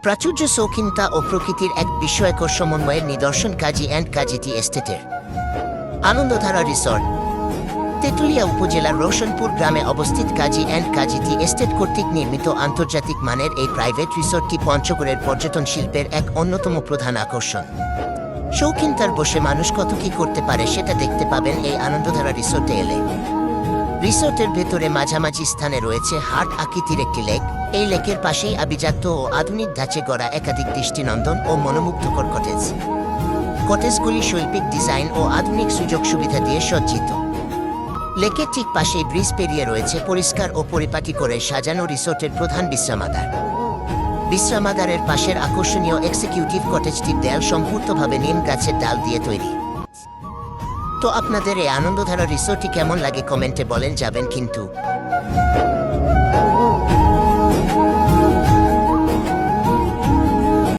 প্রাচুর্য, শৌখিনতা ও প্রকৃতির এক বিস্ময়কর সমন্বয়ের নিদর্শন কাজী অ্যান্ড কাজী টি এস্টেটের আনন্দধারা রিসর্ট। তেঁতুলিয়া উপজেলার রোশনপুর গ্রামে অবস্থিত কাজী অ্যান্ড কাজী টি এস্টেট কর্তৃক নির্মিত আন্তর্জাতিক মানের এই প্রাইভেট রিসর্টটি পঞ্চগড়ের পর্যটন শিল্পের এক অন্যতম প্রধান আকর্ষণ। শৌখিনতার বসে মানুষ কত কি করতে পারে সেটা দেখতে পাবেন এই আনন্দধারা রিসর্টে এলে। রিসর্টের ভেতরে মাঝামাঝি স্থানে রয়েছে হাট আকৃতির একটি লেক। এই লেকের পাশেই আভিজাত্য ও আধুনিক ধাঁচে গড়া একাধিক দৃষ্টিনন্দন ও মনোমুগ্ধকর কটেজ। কটেজগুলি শৈল্পিক ডিজাইন ও আধুনিক সুযোগ সুবিধা দিয়ে সজ্জিত। লেকের ঠিক পাশেই ব্রিজ পেরিয়ে রয়েছে পরিষ্কার ও পরিপাটি করে সাজানো রিসোর্টের প্রধান বিশ্রামাগার। বিশ্রামাগারের পাশের আকর্ষণীয় এক্সিকিউটিভ কটেজটির দেয়াল সম্পূর্ণভাবে নিম গাছের ডাল দিয়ে তৈরি। তো আপনাদের এই আনন্দধারা রিসোর্টটি কেমন লাগে কমেন্টে বলেন যাবেন কিন্তু।